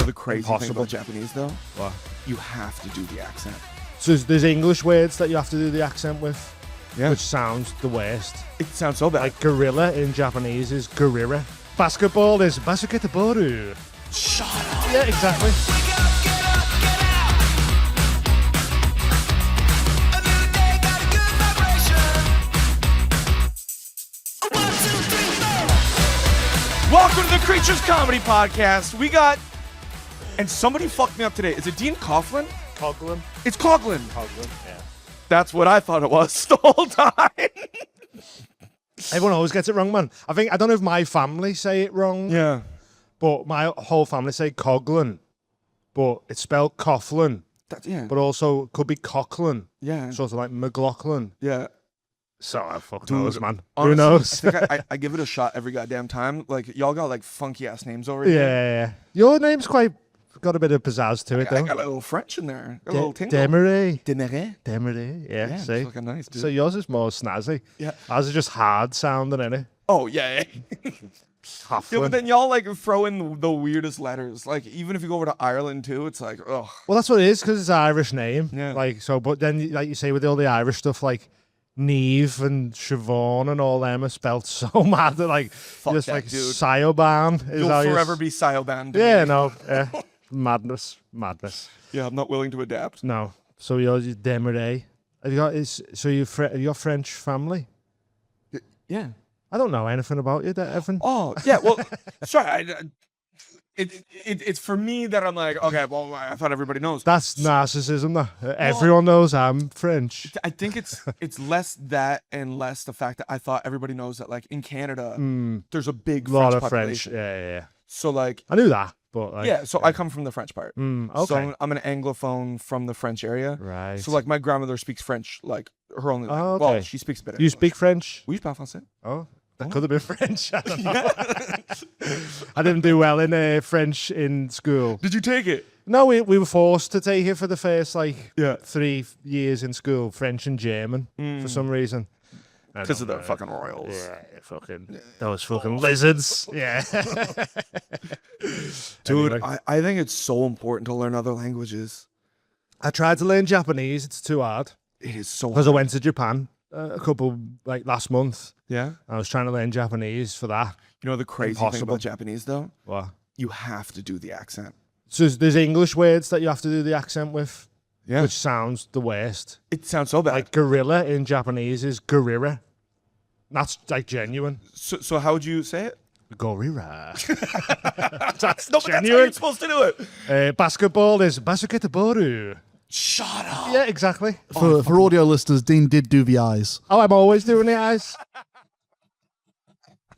the crazy thing Impossible. about Japanese though? What? You have to do the accent. So there's English words that you have to do the accent with, Yeah. which sounds the worst. It sounds so bad. Like gorilla in Japanese is gorilla. Basketball is basketball. Shut up. Yeah, exactly. Welcome to the Creatures Comedy Podcast. We got, and somebody fucked me up today. Is it Dean Coughlin? Coughlin. It's Coughlin. Coughlin. Yeah. That's what I thought it was the whole time. Everyone always gets it wrong, man. I don't know if my family say it wrong. Yeah. But my whole family say Coughlin, but it's spelled Coughlin. Yeah. But also could be Coughlin. Yeah. Sort of like McLaughlin. Yeah. So I fucking Dude, knows, man. Honestly, Who knows? I think I give it a shot every goddamn time. Like, y'all got like funky ass names over Yeah, here. yeah. Your name's got a bit of pizzazz to it, I though. got a little French in there. A little tingle. Demery. Demery. Demery. Yeah, Yeah, see. it's fucking nice, dude. So yours is more snazzy. Yeah. Ours is just hard sounding, innit? Oh, yeah. Yeah, Coughlin. but then y'all like throw in the weirdest letters. Like, even if you go over to Ireland too, it's like, ugh. Well, that's what it is, because it's an Irish name. Yeah. Like, so, but then, like you say, with all the Irish stuff, like Neve and Siobhan and all them are spelled so mad that, like, just that, like dude. Sioban is You'll how forever be Sioban. to Yeah, me. no. Yeah. Madness. Yeah, I'm not willing to adapt. No. So yours is Demeray. Have you got have you got French family? Yeah. I don't know anything about you, Evan. Oh, yeah. Well, sorry. It's for me that I'm like, okay, well, I thought everybody knows. That's narcissism, though. Everyone knows I'm French. I think it's less that and less the fact that I thought everybody knows that, like, in Canada, there's a big lot French of French. population. Yeah. So, like, I knew that, but like, yeah, so I come from the French part. okay. So I'm an Anglophone from the French area. Right. So, like, my grandmother speaks French, like, her only language. Oh, okay. Well, she speaks a bit of You English. speak French? Oui, je parle français. Oh, that could have been French. I don't know. I didn't do well in French in school. Did you take it? No, we were forced to take it for the first, like, Yeah. 3 years in school, French and German, for some reason. Because of the fucking royals. Yeah, those fucking lizards. Yeah. Dude, Anyway. I think it's so important to learn other languages. I tried to learn Japanese. It's too hard. It is so Because I hard. went to Japan last month. Yeah. I was trying to learn Japanese for that. You know the crazy thing Impossible. about Japanese, though? What? You have to do the accent. So there's English words that you have to do the accent with, Yeah. which sounds the worst. It sounds so bad. Like gorilla in Japanese is gorilla. That's like genuine. So how would you say it? Gorilla. That's No, but that's how genuine. you're supposed to do it. Basketball is basketball. Shut up. Yeah, exactly. For audio listeners, Dean did do the eyes. Oh, I'm always doing the eyes.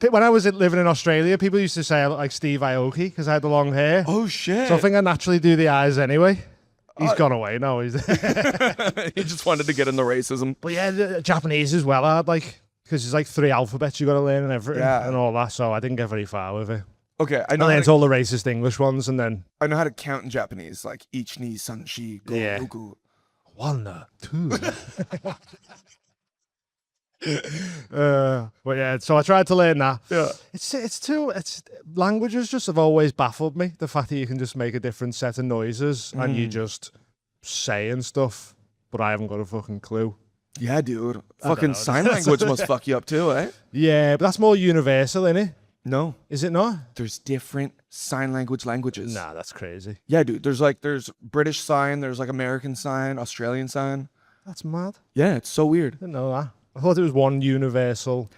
When I was living in Australia, people used to say I look like Steve Aoki because I had the long hair. Oh, shit. So I think I naturally do the eyes anyway. He's gone away now. He's He just wanted to get in the racism. But yeah, the Japanese as well hard, like, because there's like 3 alphabets you got to learn and everything and all that. So I didn't get very far with it. Okay, I I know, how learned to, all the racist English ones and then I know how to count in Japanese, like ichi, ni, san, shi, go, Yeah. goku. 1, 2. But yeah, so I tried to learn that. Yeah. It's languages just have always baffled me. The fact that you can just make a different set of noises and you just saying stuff, but I haven't got a fucking clue. Yeah, dude. don't Fucking know. sign language must fuck you up too, eh? Yeah, but that's more universal, innit? No. Is it not? There's different sign languages. Nah, that's crazy. Yeah, dude. There's British sign, there's like American sign, Australian sign. That's mad. Yeah, it's so weird. Didn't know that. I thought it was one universal.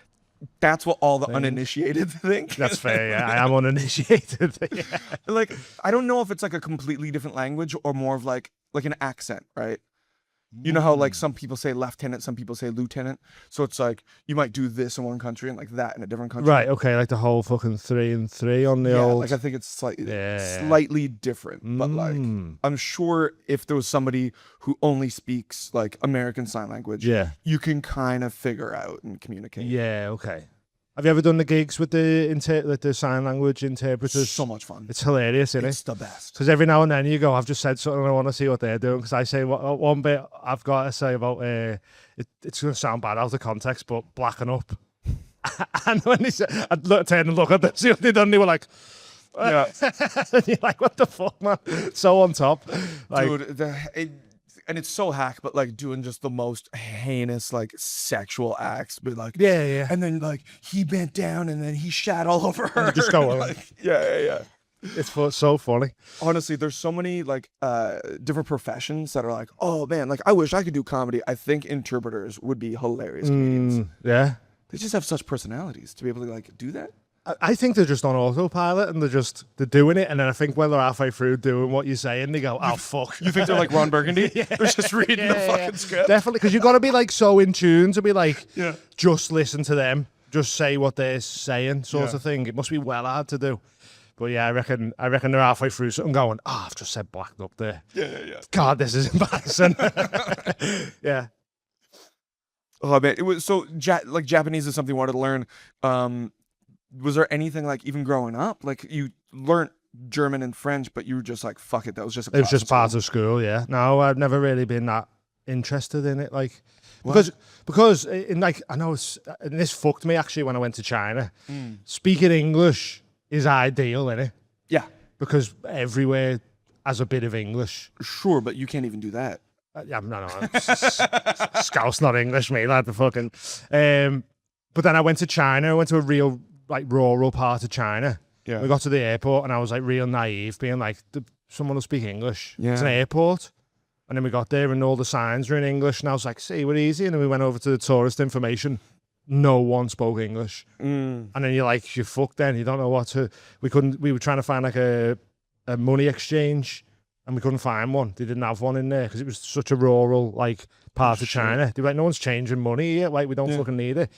That's what all the uninitiated think. That's fair, yeah. I am uninitiated. Yeah. Like, I don't know if it's like a completely different language or more of like an accent, right? You know how like some people say lieutenant, some people say lieutenant. So it's like you might do this in one country and like that in a different country. Right, okay, like the whole fucking 3 and 3 on the Yeah, old. like I think it's slightly Yeah. slightly different. But like Mm. I'm sure if there was somebody who only speaks like American Sign Language, Yeah. you can kind of figure out and communicate. Yeah, okay. Have you ever done the gigs with the sign language interpreters? So much fun. It's hilarious, isn't It's it? the best. Because every now and then you go, I've just said something, I want to see what they're doing. Because I say one bit I've got to say about it's going to sound bad out of context, but blacking up. And when they said, I'd turn and look at them, see what they done. They were like, Yeah. And you're like, what the fuck, man? So on top. Like, Dude, and it's so hack, but like doing just the most heinous like sexual acts, but like yeah. and then like he bent down and then he shat all over her. just go on. like, yeah. It's so funny. Honestly, there's so many like different professions that are like, oh man, like I wish I could do comedy. I think interpreters would be hilarious comedians. Yeah. They just have such personalities to be able to like do that. I think they're just on autopilot and they're doing it. And then I think when they're halfway through doing what you're saying, they go, oh, fuck. You think they're like Ron Burgundy? Yeah. They're just reading the fucking script. Definitely. Because you've got to be like so in tune to be like, Yeah. just listen to them, just say what they're saying, sort Yeah. of thing. It must be well hard to do. But yeah, I reckon they're halfway through something going, I've just said blacked up there. Yeah. God, this is embarrassing. Yeah. Oh man, it was so like Japanese is something I wanted to learn. Was there anything like even growing up, like you learned German and French, but you were just like, fuck it, that was just a It was class just in school? part of school, yeah. No, I've never really been that interested in it, like because in like I know and this fucked me actually when I went to China. Speaking English is ideal, innit? Yeah, Because everywhere has a bit of English. sure, but you can't even do that. Yeah, no, Scouse not English, mate. Like the fucking. But then I went to China. I went to a real like rural part of China. Yeah. We got to the airport and I was like real naive, being like, someone will speak English. Yeah. It's an airport. And then we got there and all the signs were in English. And I was like, see, we're easy. And then we went over to the tourist information. No one spoke English. And then you're like, you're fucked then. You don't know what to. We were trying to find like a money exchange and we couldn't find one. They didn't have one in there because it was such a rural like part of China. They were like, no one's changing money here. Like, we don't fucking need it.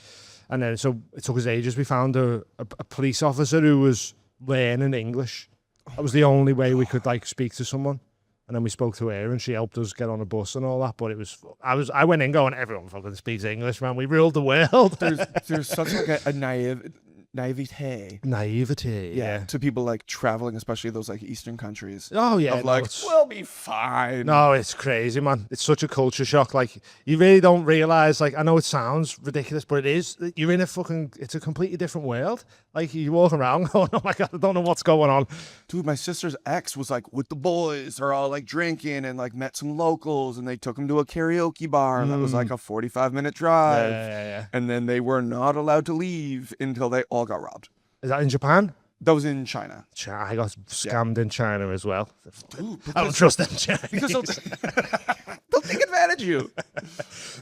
And then so it took us ages. We found a police officer who was learning English. That was the only way we could like speak to someone. And then we spoke to her and she helped us get on a bus and all that. But it was, I went in going, everyone fucking speaks English, man. We ruled the world. There's such like a naivete. Naivety, yeah. To people like traveling, especially those like Eastern countries. Oh, yeah. Of like, we'll be fine. No, it's crazy, man. It's such a culture shock. Like, you really don't realize, like, I know it sounds ridiculous, but it is. You're in it's a completely different world. Like, you walk around going, oh my God, I don't know what's going on. Dude, my sister's ex was like with the boys. They're all like drinking and like met some locals and they took him to a karaoke bar. And that was like a 45-minute drive. Yeah. And then they were not allowed to leave until they all got robbed. Is that in Japan? That was in China. I got scammed in China as well. Dude, I don't trust them Chinese. because they'll take advantage of you.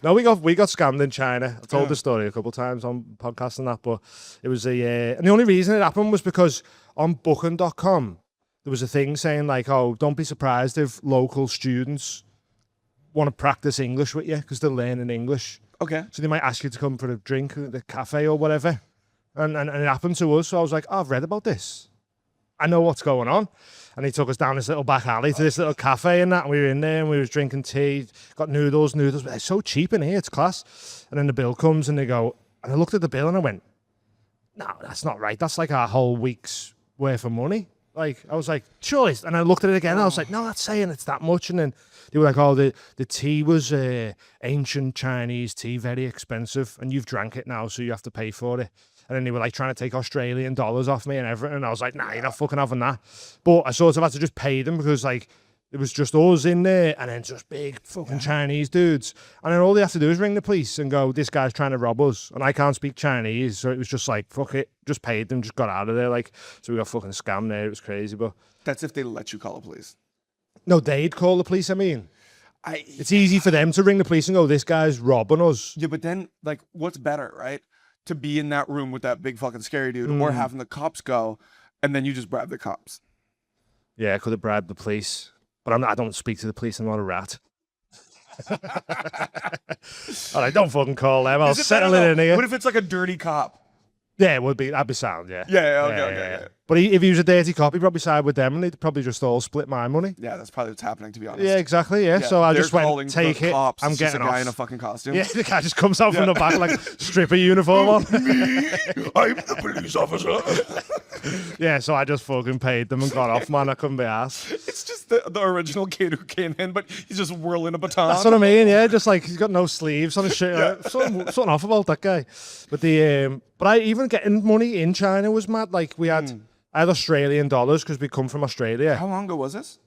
No, we got scammed in China. I've told the story a couple of times on podcasts and that, but it was and the only reason it happened was because on booking.com there was a thing saying like, oh, don't be surprised if local students want to practice English with you because they're learning English. Okay. So they might ask you to come for a drink at the cafe or whatever. And it happened to us. So I was like, oh, I've read about this. I know what's going on. And he took us down this little back alley to this little cafe and that. And we were in there and we was drinking tea, got noodles. But they're so cheap in here, it's class. And then the bill comes and they go, and I looked at the bill and I went, no, that's not right. That's like our whole week's worth of money. Like, I was like, surely. And I looked at it again and I was like, no, that's saying it's that much. And then they were like, oh, the tea was ancient Chinese tea, very expensive. And you've drank it now, so you have to pay for it. And then they were like trying to take Australian dollars off me and everything. And I was like, nah, you're not fucking having that. But I sort of had to just pay them because like it was just us in there and then just big fucking Chinese dudes. And then all they have to do is ring the police and go, this guy's trying to rob us. And I can't speak Chinese. So it was just like, fuck it. Just paid them, just got out of there. Like, so we got fucking scammed there. It was crazy. But That's if they let you call the police. no, they'd call the police, I mean. It's easy for them to ring the police and go, this guy's robbing us. Yeah, but then, like, what's better, right? To be in that room with that big fucking scary dude or having the cops go and then you just bribe the cops. Yeah, I could have bribed the police. But I don't speak to the police. I'm not a rat. All right, don't fucking call them. I'll settle it in here. What if it's like a dirty cop? Yeah, it would be. That'd be sound, yeah. Yeah, okay. But if he was a dirty cop, he'd probably side with them and they'd probably just all split my money. Yeah, that's probably what's happening, to be honest. Yeah, exactly, yeah. So I just went, take the it, cops. I'm It's just getting a guy off. in a fucking costume. Yeah, the guy just comes out from the back like stripper uniform on. Me? I'm the police officer. Yeah, so I just fucking paid them and got off, man. I couldn't be asked. It's just the original kid who came in, but he's just whirling a baton. That's what I mean, yeah. Just like he's got no sleeves on his shirt. Something off about that guy. But I even getting money in China was mad. Like we had I had Australian dollars because we come from Australia. How long ago was this?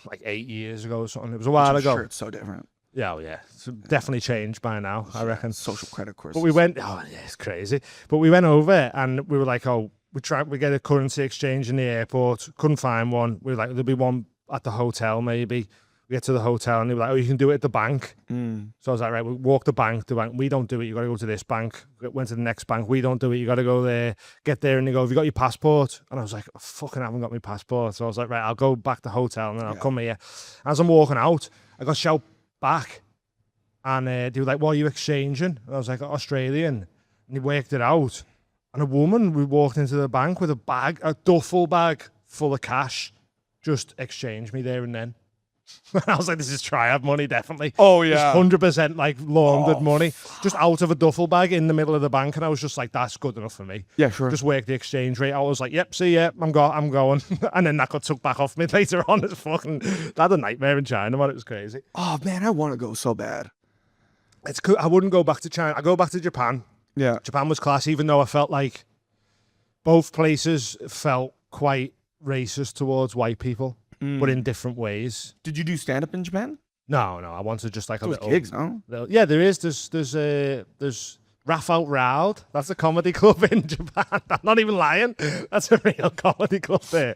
Like 8 years ago or something. It was a while I'm ago. sure it's so different. Yeah, oh yeah. It's definitely changed by now, I reckon. Social credit courses. But we went, oh yeah, it's crazy. But we went over and we were like, oh, we get a currency exchange in the airport. Couldn't find one. We were like, there'll be one at the hotel maybe. We get to the hotel and they were like, oh, you can do it at the bank. So I was like, right, we walk the bank. We don't do it. You got to go to this bank. Went to the next bank. We don't do it. You got to go there. Get there and they go, have you got your passport? And I was like, I fucking haven't got my passport. So I was like, right, I'll go back to the hotel and then I'll come here. As I'm walking out, I got shout back and they were like, what are you exchanging? And I was like, Australian. And he worked it out. And a woman, we walked into the bank with a duffel bag full of cash, just exchanged me there and then. I was like, this is triad money, definitely. Oh, yeah. 100% like laundered money, just out of a duffel bag in the middle of the bank. And I was just like, that's good enough for me. Yeah, sure. Just work the exchange rate. I was like, yep, see ya, I'm going. And then that got took back off me later on. It's fucking, I had a nightmare in China, man. It was crazy. Oh, man, I want to go so bad. It's cool. I wouldn't go back to China. I go back to Japan. Yeah. Japan was class, even though I felt like both places felt quite racist towards white people, but in different ways. Did you do stand-up in Japan? No, I wanted just like a Those little gigs, no? Yeah, there is. There's Raff Out Loud. That's a comedy club in Japan. I'm not even lying. That's a real comedy club there.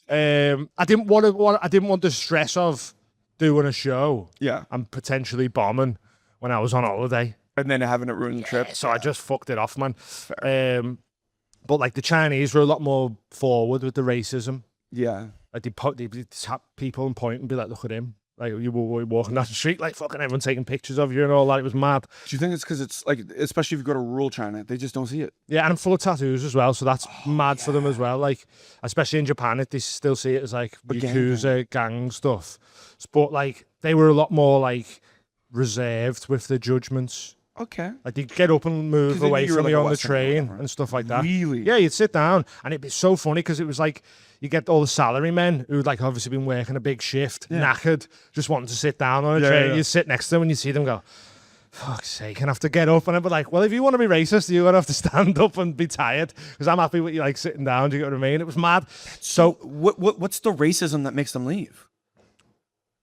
I didn't want the stress of doing a show. Yeah. And potentially bombing when I was on holiday. And then having it ruin the trip. So I just fucked it off, man. But like the Chinese were a lot more forward with the racism. Yeah. Like they'd tap people and point and be like, look at him. Like you were walking down the street, like fucking everyone taking pictures of you and all that. It was mad. Do you think it's because it's like, especially if you go to rural China, they just don't see it? Yeah, and I'm full of tattoos as well, so that's mad for them as well. Like, especially in Japan, they still see it as like Yakuza gang stuff. But like, they were a lot more like reserved with the judgments. Okay. Like they'd get up and move away from you on the train and stuff like that. Really? Yeah, you'd sit down and it'd be so funny because it was like you get all the salary men who'd like obviously been working a big shift, knackered, just wanting to sit down on a train. Yeah. You'd sit next to them and you see them go, fuck's sake, I have to get up. And I'd be like, well, if you want to be racist, you're going to have to stand up and be tired because I'm happy with you like sitting down. Do you get what I mean? It was mad. So what's the racism that makes them leave?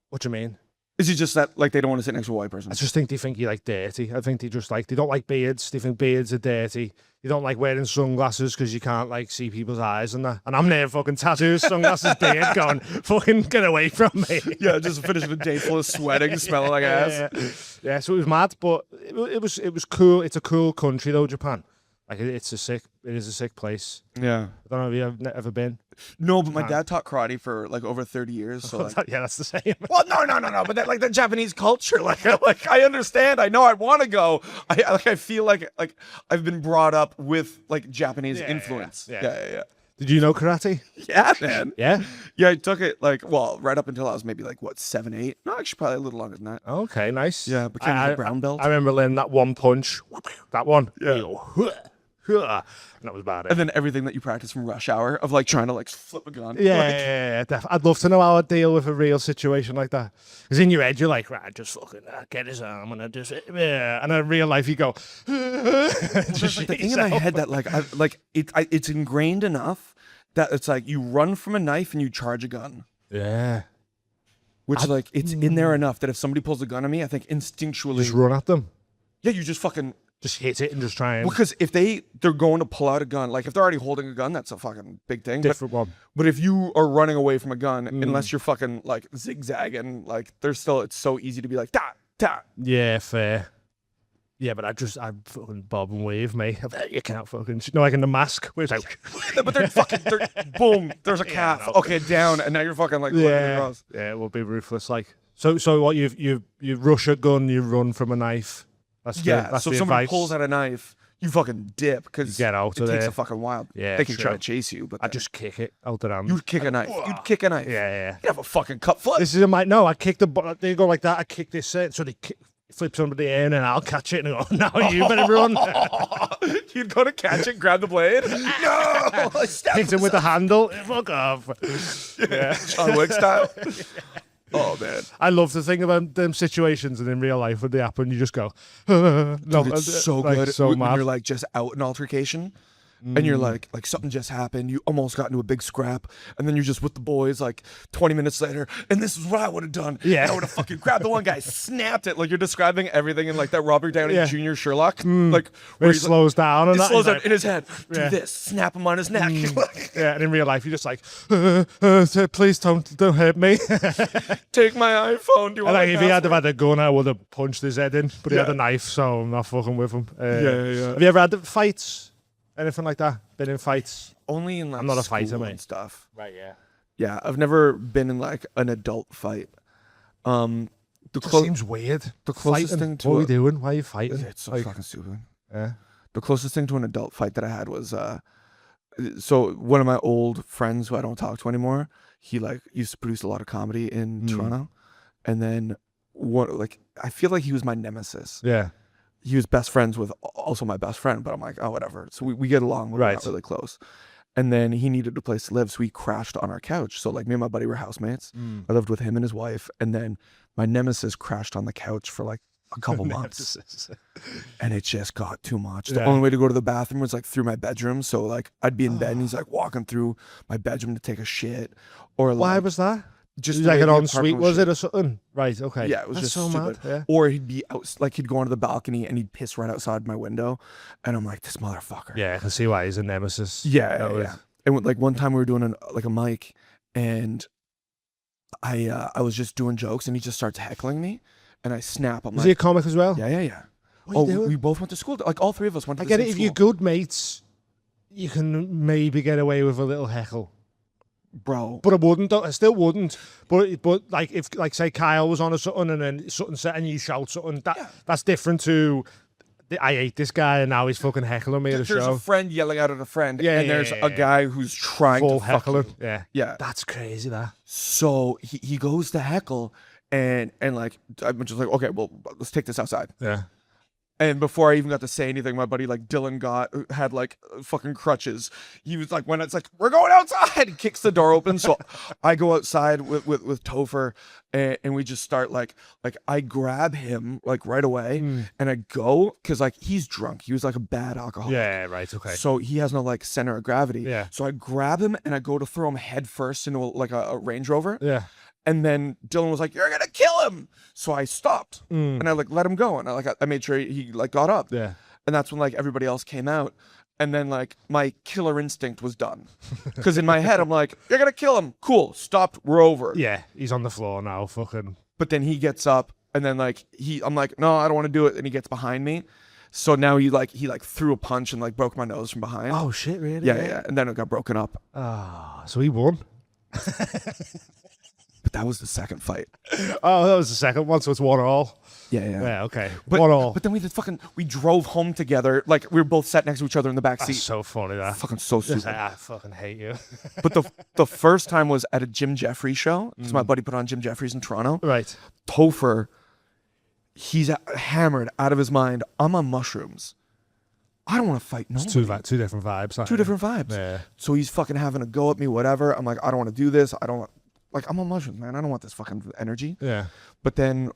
What do you mean? Is it just that like they don't want to sit next to a white person? I just think they think you're like dirty. I think they don't like beards. They think beards are dirty. They don't like wearing sunglasses because you can't like see people's eyes and that. And I'm there fucking tattoos, sunglasses, beard, going fucking get away from me. Yeah, just finishing a day full of sweating, smelling like ass. Yeah, so it was mad, but it was cool. It's a cool country though, Japan. Like it is a sick place. Yeah. I don't know if you've ever been. No, but my dad taught karate for like over 30 years. So like, yeah, that's the same. Well, no. But that, like the Japanese culture, like I understand. I know I want to go. I feel like I've been brought up with like Japanese influence. Yeah. Did you know karate? Yeah, man. Yeah? Yeah, I took it like, well, right up until I was maybe like, what, 7, 8? No, actually probably a little longer than that. Okay, nice. Yeah, became a brown belt. I remember learning that one punch. That one. Yeah. You go, and that was about it. And then everything that you practice from Rush Hour of like trying to like flip a gun. Yeah, I'd love to know how I'd deal with a real situation like that. Because in your head, you're like, right, just fucking get his arm and I just, yeah. And in real life, you go, Just like the thing in my head that like, it's ingrained enough that it's like you run from a knife and you charge a gun. Yeah. Which like, it's in there enough that if somebody pulls a gun on me, I think instinctually. Just run at them. Yeah, you just fucking. Just hit it and just try and... Because if they're going to pull out a gun, like if they're already holding a gun, that's a fucking big thing. Different one. But if you are running away from a gun, unless you're fucking like zigzagging, like it's so easy to be like, da. Yeah, fair. Yeah, but I fucking bob and wave, mate. You can't fucking... like in The Mask, where it's like... But they're boom, there's a calf. no. Okay, down, and now you're fucking like... Yeah, it will be ruthless, like... So what, you rush a gun, you run from a knife... That's so if somebody pulls out a knife, you fucking dip because get out it of takes there. a fucking while. Yeah, they can try true. to chase you, but I just kick it out the hand. You'd kick a knife. You'd kick a knife. Yeah. You'd have a fucking cut foot. This is no. I kick they go like that. I kick this so they flips under the air and then I'll catch it and go. No, you better run. You'd go to catch it, grab the blade. No, I hit him with the handle. Fuck off. Yeah, John Wick style. Oh man, I love to think about them situations, and in real life when they happen, you just go, no, dude, it's so like, good. So when mad. you're like just out in altercation, and you're like something just happened. You almost got into a big scrap, and then you're just with the boys like 20 minutes later, and this is what I would have done. Yeah. I would have fucking grabbed the one guy, snapped it. Like you're describing everything in like that Robert Downey Yeah. Jr. Sherlock, like Where where it he's slows down and it that. slows He's down like, in his head. Do Yeah. this, snap him on his neck. yeah, and in real life, you're just like, please don't hurt me. Take my iPhone. Do you want And like, my if he had password? had a gun, I would have punched his head in. But he had Yeah. a knife, so I'm not fucking with him. Yeah. Have you ever had fights? Anything like that? Been in fights? Only in like I'm not a school fighter, and mate. stuff. Right, yeah. Yeah, I've never been in like an adult fight. The Just close seems weird. the closest Fighting. thing to what are we a- doing? Why are you fighting? it's so Like, fucking stupid. yeah. The closest thing to an adult fight that I had was so one of my old friends who I don't talk to anymore, he like used to produce a lot of comedy in Toronto, and then I feel like he was my nemesis. Yeah. He was best friends with also my best friend, but I'm like, oh, whatever. So we get along, we're Right. not really close. And then he needed a place to live, so he crashed on our couch. So like me and my buddy were housemates. I lived with him and his wife, and then my nemesis crashed on the couch for like a couple months, and it just got too much. The Yeah. only way to go to the bathroom was like through my bedroom. So like I'd be in bed, and he's like walking through my bedroom to take a shit, or Why like was that? just It was the like way an the ensuite, apartment was shit. it, or something? Right, okay. Yeah, it was That's just so stupid. mad. Yeah. Or he'd be out, like he'd go onto the balcony and he'd piss right outside my window, and I'm like, this motherfucker. Yeah, I can see why he's a nemesis. Yeah, That was- yeah. And like one time we were doing like a mic, and I was just doing jokes, and he just starts heckling me, and I snap. I'm Was he a like, comic as well? yeah. What are you doing? We both went to school. Like all three of us went to I the get same it. If school. you're good mates, you can maybe get away with a little heckle. Bro. But I wouldn't. Though. I still wouldn't. But like if like say Kyle was on or something and then something said and you shout something, that's different to I hate this guy and now he's fucking heckling me at a There's show. a friend yelling out at a friend, Yeah, and yeah, there's yeah, a yeah. guy who's trying Full to fuck heckling. you. Yeah. Yeah. That's crazy. That. So he goes to heckle, and like I'm just like, okay, well, let's take this outside. Yeah. And before I even got to say anything, my buddy like Dylan had like fucking crutches. He was like, when it's like, we're going outside, he kicks the door open. So I go outside with Topher, and we just start like I grab him like right away, and I go because like he's drunk. He was like a bad alcoholic. Yeah. Right. Okay. So he has no like center of gravity. Yeah. So I grab him and I go to throw him head first into like a Range Rover. Yeah. And then Dylan was like, "You're gonna kill him." So I stopped and I like let him go, and I made sure he like got up. Yeah. And that's when like everybody else came out, and then like my killer instinct was done, because in my head I'm like, "You're gonna kill him." Cool. Stopped. We're over. Yeah. He's on the floor now. Fucking. But then he gets up, and then like I'm like, "No, I don't want to do it," and he gets behind me. So now he threw a punch and like broke my nose from behind. Oh shit! Really? Yeah. And then it got broken up. Ah. So he won. But that was the second fight. Oh, that was the second one. So it's 1-1. Yeah. Yeah. Okay. But, 1-1. but then we drove home together. Like we were both sat next to each other in the back That's seat. so funny. That. Fucking so Just stupid. like, I fucking hate you. But the first time was at a Jim Jeffries show, because my buddy put on Jim Jeffries in Toronto. Right. Topher, he's hammered out of his mind. I'm on mushrooms. I don't want to fight no. Two different vibes. aren't Two they? different vibes. Yeah. So he's fucking having a go at me, whatever. I'm like, I don't want to do this. I don't want, like, I'm on mushrooms, man. I don't want this fucking energy. Yeah. But then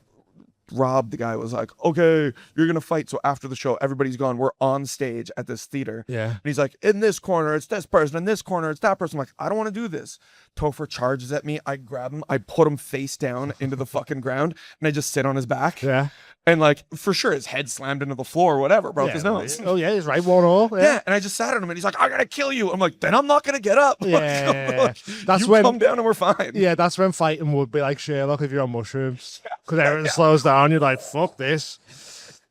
Rob, the guy, was like, okay, you're going to fight. So after the show, everybody's gone. We're on stage at this theater. Yeah. And he's like, in this corner, it's this person. In this corner, it's that person. I'm like, I don't want to do this. Topher charges at me. I grab him. I put him face down into the fucking ground. And I just sit on his back. Yeah. And like, for sure, his head slammed into the floor or whatever. Broke Yeah, his nose. Oh yeah, he's right. 1-1. Yeah. And I just sat at him and he's like, I'm going to kill you. I'm like, then I'm not going to get up. Yeah. That's you when- come down and we're fine. Yeah, that's when fighting would be like Sherlock if you're on mushrooms. Because everything slows down. You're like, fuck this.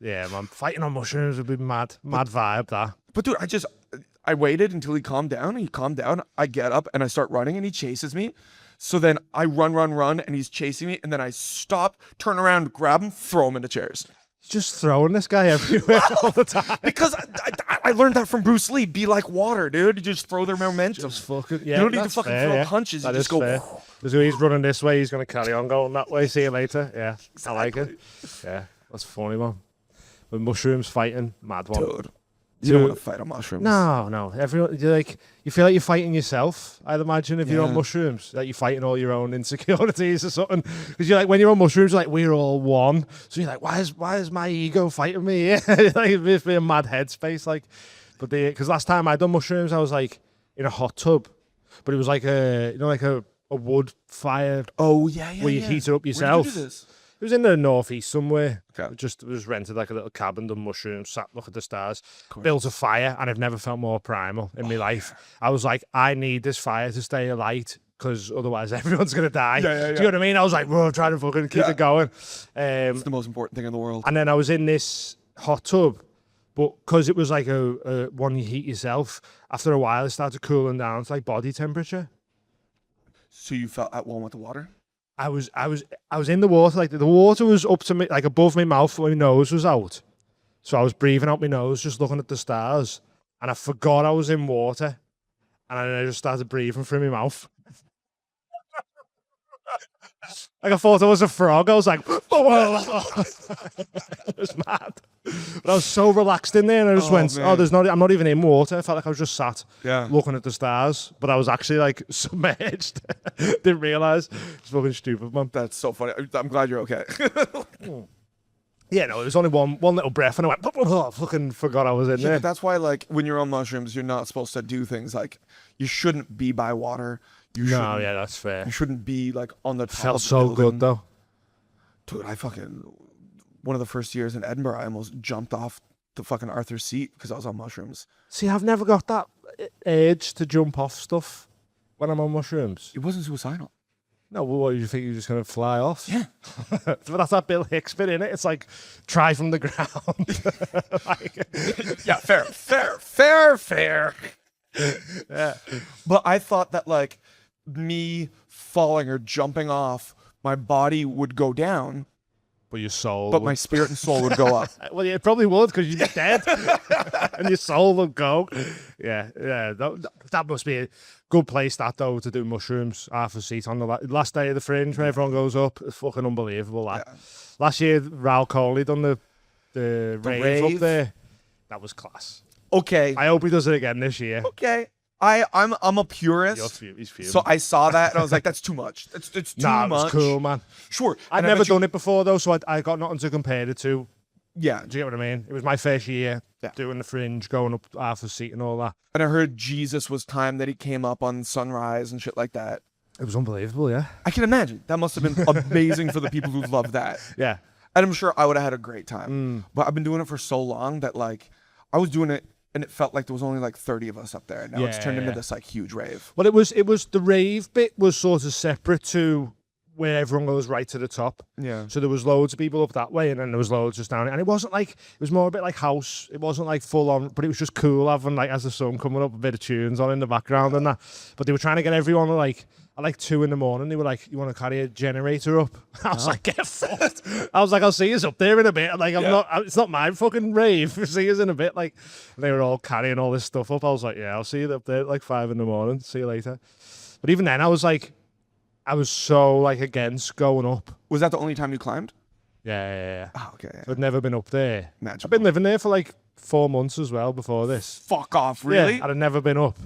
Yeah, man. Fighting on mushrooms would be mad. Mad vibe, that. But dude, I waited until he calmed down. He calmed down. I get up and I start running and he chases me. So then I run, and he's chasing me. And then I stop, turn around, grab him, throw him into chairs. Just throwing this guy everywhere all the time. Because I learned that from Bruce Lee. Be like water, dude. You just throw their momentum. Just fucking, yeah, You don't need to that's fucking fair, throw yeah. punches. You That just is go. fair. So he's running this way, he's going to carry on going that way. See you later. Yeah, I like it. Yeah, that's funny, man. With mushrooms fighting, mad one. Dude, you don't want to fight on mushrooms. No. Everyone, you feel like you're fighting yourself. I'd imagine if you're on Yeah. mushrooms, like you're fighting all your own insecurities or something. Because you're like, when you're on mushrooms, you're like, we're all one. So you're like, why is my ego fighting me? Yeah, like it's be a mad headspace. Like, But because last time I done mushrooms, I was like in a hot tub, but it was like like a wood fire Oh yeah, yeah. where you yeah. heat it up Where did you yourself. do this? It was in the northeast somewhere. Okay. It was rented like a little cabin, done mushrooms, sat, look at the stars, built a fire, and I've never felt more primal in my life. I was like, I need this fire to stay alight because otherwise everyone's gonna die. Yeah, yeah, Do you know what I mean? I was like, whoa, trying to fucking keep it going. It's the most important thing in the world. And then I was in this hot tub, but because it was like a one you heat yourself, after a while it started cooling down to like body temperature. So you felt at one with the water? I was in the water, like the water was up to me, like above my mouth, my nose was out. So I was breathing out my nose, just looking at the stars, and I forgot I was in water, and then I just started breathing through my mouth. Like I thought I was a frog. I was like, it was mad. But I was so relaxed in there, and I just went, man. I'm not even in water. I felt like I was just sat Yeah. looking at the stars, but I was actually like submerged. Didn't realize. It's fucking stupid, man. That's so funny. I'm glad you're okay. Yeah, no, it was only one little breath, and I went, I fucking forgot I was in Yeah, there. that's why, like, when you're on mushrooms, you're not supposed to do things like you shouldn't be by water. You No, shouldn't, yeah, that's fair. you shouldn't be like on the top. Felt of the so building. good though. Dude, one of the first years in Edinburgh, I almost jumped off the fucking Arthur's seat because I was on mushrooms. See, I've never got that urge to jump off stuff when I'm on mushrooms. It wasn't suicidal. No, well, what, you think you're just going to fly off? Yeah. But that's that Bill Hicks bit, in it. It's like, try from the ground. Yeah, fair. Yeah. But I thought that, like, me falling or jumping off, my body would go down, But your soul. but my spirit and soul would go up. Well, yeah, it probably would because you'd be dead and your soul would go. Yeah. That must be a good place, that though, to do mushrooms. Half a seat on the last day of the Fringe when everyone goes up. It's fucking unbelievable. That. Yeah. Last year, Raoul Coley done the rave up rave? there. That was class. Okay. I hope he does it again this year. Okay. I'm a purist. He's fuming. So I saw that and I was like, that's too much. It's too Nah, it much. was cool, man. Sure. I'd And I never bet you- done it before though, so I got nothing to compare it to. Yeah. Do you get what I mean? It was my first year Yeah. doing the Fringe, going up half a seat and all that. And I heard Jesus was time that he came up on sunrise and shit like that. It was unbelievable, yeah. I can imagine. That must have been amazing for the people who loved that. Yeah. And I'm sure I would have had a great time. But I've been doing it for so long that, like, I was doing it and it felt like there was only like 30 of us up there. And now it's turned into Yeah. this like huge rave. Well, it was the rave bit was sort of separate to where everyone goes right to the top. Yeah. So there was loads of people up that way, and then there was loads just down. And it wasn't like, it was more a bit like house. It wasn't like full on, but it was just cool having, like, as the sun coming up, a bit of tunes on in the background and that. But they were trying to get everyone like, at like 2 a.m, they were like, you want to carry a generator up? I was like, get fucked. I was like, I'll see you up there in a bit. Like, it's not my fucking rave. See you in a bit. Like, they were all carrying all this stuff up. I was like, yeah, I'll see you up there at like 5 a.m. See you later. But even then, I was like, I was so like against going up. Was that the only time you climbed? Yeah. Oh, okay. Yeah. I'd never been up there. Magical. I've been living there for like 4 months as well before this. Fuck off, really? Yeah, I'd never been up.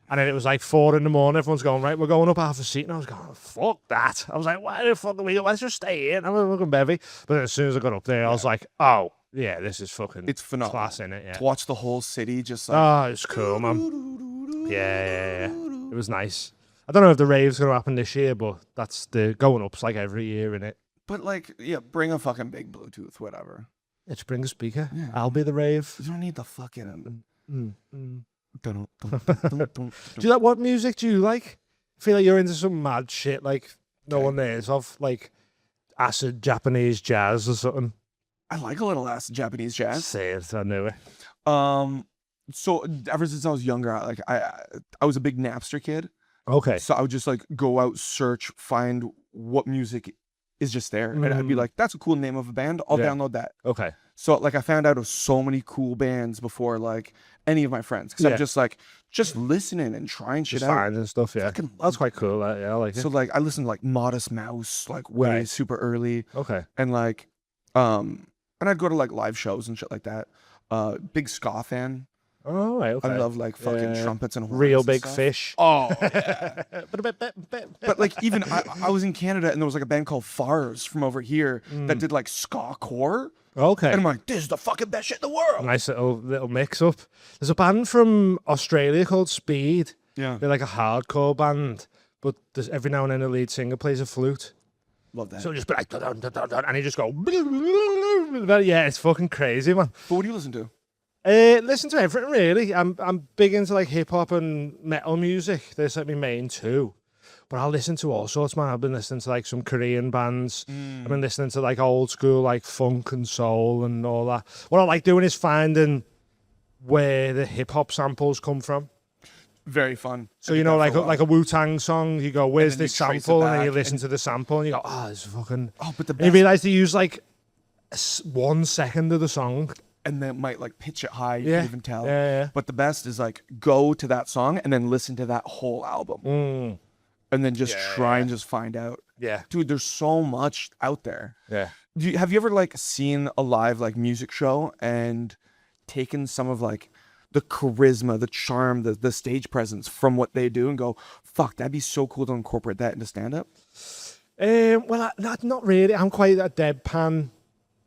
And then it was like 4 a.m. Everyone's going, right, we're going up half a seat. And I was going, fuck that. I was like, why the fuck are we? Let's just stay here. I'm a fucking bevy. But then as soon as I got up there, I was like, oh, yeah, this is fucking It's phenomenal. class in it. Yeah. To watch the whole city just like. Oh, it's cool, man. Yeah. It was nice. I don't know if the rave's going to happen this year, but that's the going up's like every year, innit? But like, yeah, bring a fucking big Bluetooth, whatever. Let's bring a speaker. Yeah. I'll be the rave. You don't need the fucking. Do you like, what music do you like? I feel like you're into some mad shit like no one knows of, like acid Japanese jazz or something. I like a little ass Japanese jazz. Say it, I knew it. So ever since I was younger, I was a big Napster kid. Okay. So I would just like go out, search, find what music is just there. And I'd be like, that's a cool name of a band. I'll Yeah. download that. Okay. So like I found out of so many cool bands before like any of my friends. Because Yeah. I'm just like, just listening and trying shit Just out. finding stuff, yeah. Fucking That's quite cool, yeah, I like it. So like I listened to like Modest Mouse, like way Right. super early. Okay. And like, and I'd go to like live shows and shit like that. Big ska fan. Oh, right, okay. I love like fucking trumpets and horns Real and big stuff. fish. Oh, but like even I was in Canada and there was like a band called Fars from over here that did like ska core. Okay. And I'm like, this is the fucking best shit in the world. Nice little mix up. There's a band from Australia called Speed. Yeah. They're like a hardcore band, but there's every now and then the lead singer plays a flute. Love that. So just be like, dun, dun, dun, dun, dun, and he just go, yeah, it's fucking crazy, man. But what do you listen to? Listen to everything really. I'm big into like hip hop and metal music. They're like my main two. But I'll listen to all sorts, man. I've been listening to like some Korean bands. I've been listening to like old school like funk and soul and all that. What I like doing is finding where the hip hop samples come from. Very fun. So you know, like a Wu-Tang song, you go, "Where's then this you trace it sample?" And then back you listen to the sample, and you go, "Oh, it's fucking." Oh, but the And you best, realize they use like 1 second of the song. and then might like pitch it high. You Yeah. can even tell. Yeah. But the best is like go to that song and then listen to that whole album, and then just try and just find out. Yeah. Dude, there's so much out there. Yeah. Have you ever like seen a live like music show and taken some of like the charisma, the charm, the stage presence from what they do and go, fuck, that'd be so cool to incorporate that into stand up? Well, not really. I'm quite a deadpan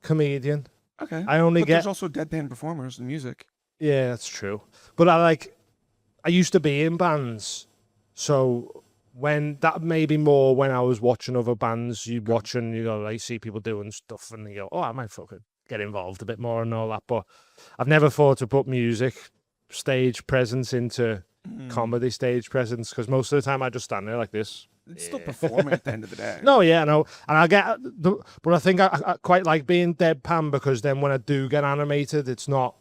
comedian. Okay. I only but get. there's also deadpan performers in music. Yeah, that's true. But I used to be in bands, so when that may be more when I was watching other bands, you watch and you go, like, see people doing stuff, and you go, oh, I might fucking get involved a bit more and all that. But I've never thought to put music stage presence into comedy stage presence, because most of the time I just stand there like this. It's still performing at the end of the day. No, yeah, no, and I get, but I think I quite like being deadpan, because then when I do get animated, it's not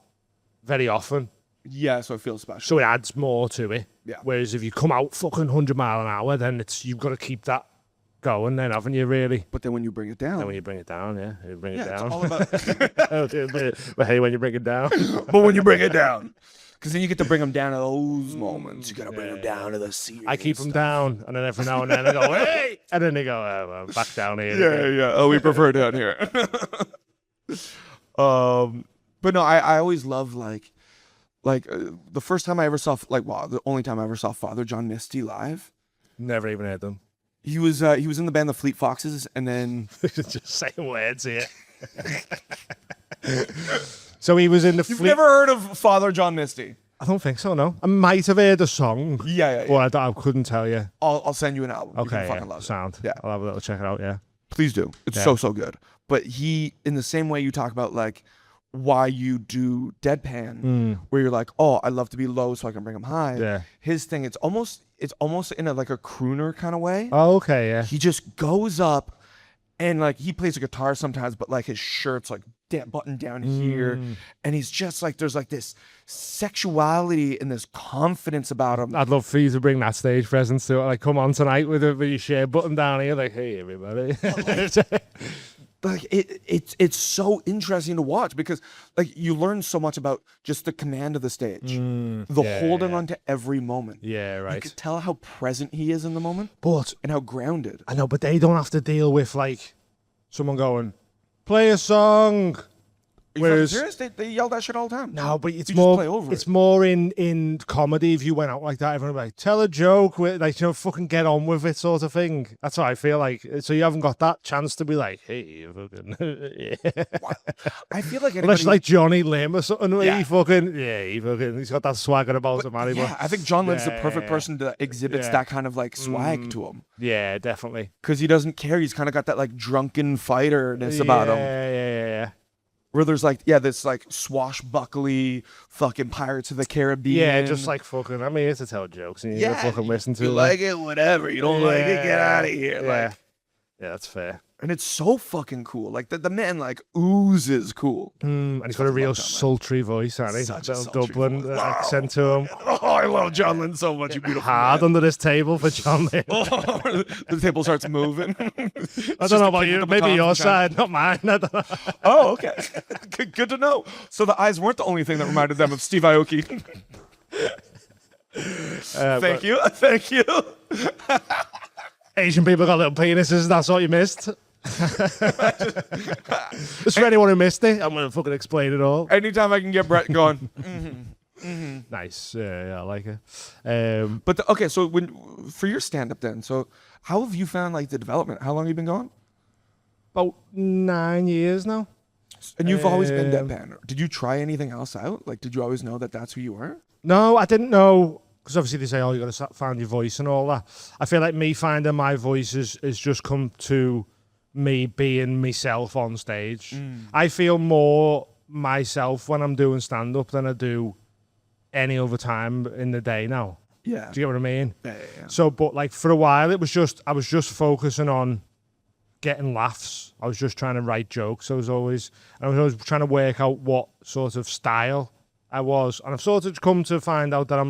very often, Yeah, so it feels special. so it adds more to it. Yeah. Whereas if you come out fucking 100 mile an hour, then you've got to keep that going, then, haven't you? Really? But then when you bring it down, And when you bring it down, you bring it yeah, it's down. all about. But hey, when you bring it down, But when you bring it down, because then you get to bring them down to those moments. You got to bring them down to the serious. I keep them down, and then every now and then I go, hey, and then they go, well, back down here. Yeah. Oh, we prefer down here. But no, I always love like the first time I ever saw the only time I ever saw Father John Misty live. Never even heard them. He was in the band the Fleet Foxes, and then Just saying words here. So he was in the you've Fleet. never heard of Father John Misty? I don't think so. No, I might have heard a song. Yeah. Well, I couldn't tell you. I'll send you an album. You're Okay, gonna yeah, fucking love it. sound. Yeah. I'll have a little check it out. Yeah. Please do. It's Yeah. so good. But he, in the same way you talk about like why you do deadpan, where you're like, oh, I love to be low so I can bring him high. Yeah. His thing, it's almost in a like a crooner kind of way. Oh, okay. Yeah. He just goes up and like he plays a guitar sometimes, but like his shirt's like buttoned down here, and he's just like there's like this sexuality and this confidence about him. I'd love for you to bring that stage presence to it. Like, come on tonight with your shirt button down here. Like, hey, everybody. Like it's so interesting to watch because like you learn so much about just the command of the stage, the holding on to every moment. Yeah, You right. can tell how present he is in the moment But and how grounded. I know, but they don't have to deal with like someone going, play a song. Are you fucking Whereas- serious? They yell that shit all the time. No, but it's You just more. play over It's it. more in comedy. If you went out like that, everyone would be like, tell a joke, with like, fucking get on with it, sort of thing. That's what I feel like. So you haven't got that chance to be like, hey, you fucking, yeah. I feel like Unless anybody, like Johnny Lim or something, where Yeah. he's got that swagger about him, man. yeah, I think John Lynn's the perfect Yeah. person that exhibits Yeah. that kind of like swag to him Yeah, definitely. because he doesn't care. He's kind of got that like drunken fighterness about him. Yeah. Where there's like, this like swashbuckly fucking Pirates of the Caribbean. Yeah, just like fucking, I'm here to tell jokes and you gotta fucking listen to you it. like it, whatever. You don't like it, get out of here. Yeah. Like, Yeah, that's fair. and it's so fucking cool. Like the man like oozes cool. And he's got a real love John Lennon. sultry voice, hasn't he? Such a Little sultry Dublin voice. accent to him. Oh, I love John Lennon so much. You beautiful Hard man. under this table for John Lennon. The table starts moving. I don't know about you. Maybe your side, not mine. I don't know. Oh, okay. Good to know. So the eyes weren't the only thing that reminded them of Steve Aoki. Thank you. Thank you. Asian people got little penises. That's what you missed. Just for anyone who missed it, I'm gonna fucking explain it all. Anytime I can get Brett going. Nice. Yeah, I like it. But okay, so for your stand-up then, so how have you found like the development? How long have you been going? About 9 years now. And you've always been deadpan. Did you try anything else out? Like, did you always know that that's who you were? No, I didn't know, because obviously they say, oh, you got to find your voice and all that. I feel like me finding my voice is just come to me being myself on stage. I feel more myself when I'm doing stand-up than I do any other time in the day now. Yeah. Do you get what I mean? Yeah. So, but like for a while, I was just focusing on getting laughs. I was just trying to write jokes. I was always trying to work out what sort of style I was. And I've sort of come to find out that I'm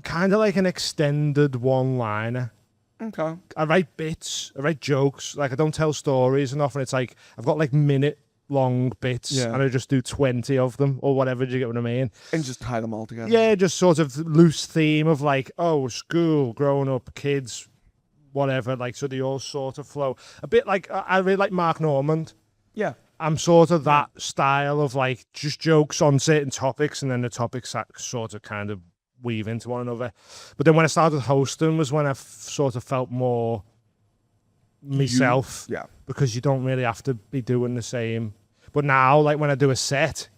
kind of like an extended one-liner. Okay. I write bits, I write jokes. Like I don't tell stories, and often it's like I've got like minute-long bits, and I just do 20 of them or whatever. Do you get what I mean? And just tie them all together. Yeah, just sort of loose theme of like, oh, school, growing up, kids, whatever. Like so, they all sort of flow. A bit like I really like Mark Normand. Yeah. I'm sort of that style of like just jokes on certain topics, and then the topics that sort of kind of weave into one another. But then when I started hosting was when I sort of felt more myself. Yeah. Because you don't really have to be doing the same. But now, like when I do a set,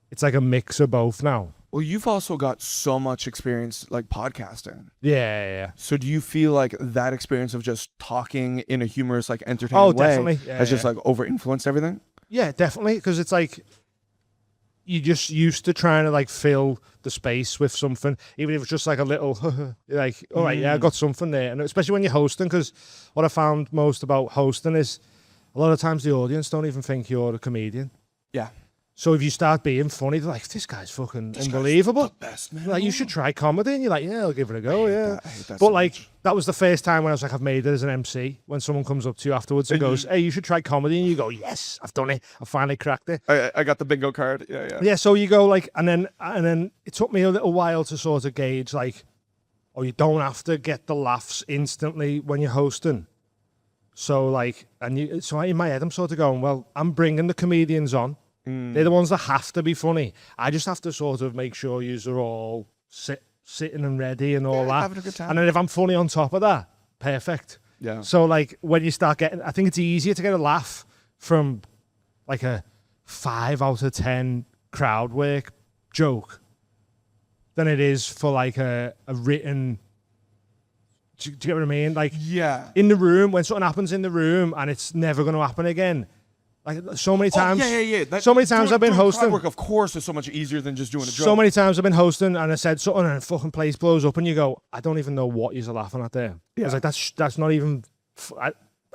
it's like a mix of both now. Well, you've also got so much experience like podcasting. Yeah. So do you feel like that experience of just talking in a humorous, like entertaining way definitely. has just like over influenced everything? Yeah, definitely. Because it's like you just used to trying to like fill the space with something, even if it's just like a little, like, all right, yeah, I got something there. And especially when you're hosting, because what I found most about hosting is a lot of times the audience don't even think you're a comedian. Yeah. So if you start being funny, they're like, this guy's fucking unbelievable. Guy's the best, man. Like, you should try comedy. And you're like, yeah, I'll give it a go, yeah. I hate that But so like, much. that was the first time when I was like, I've made it as an MC. When someone comes up to you afterwards and goes, hey, you should try comedy. And you go, yes, I've done it. I finally cracked it. I got the bingo card. Yeah. Yeah, so you go like, and then it took me a little while to sort of gauge like, oh, you don't have to get the laughs instantly when you're hosting. So like, so in my head, I'm sort of going, well, I'm bringing the comedians on. They're the ones that have to be funny. I just have to sort of make sure yous are all sitting and ready and all that. Having a good time. And then if I'm funny on top of that, perfect. Yeah. So like when you start getting, I think it's easier to get a laugh from like a 5 out of 10 crowd work joke than it is for like a written. Do you get what I mean? Like Yeah. in the room, when something happens in the room and it's never going to happen again. Like so many times. Yeah. So many times I've been doing crowd hosting. work, of course, is so much easier than just doing a joke. So many times I've been hosting and I said something and the fucking place blows up and you go, I don't even know what you're laughing at there. Yeah. I was like, that's not even.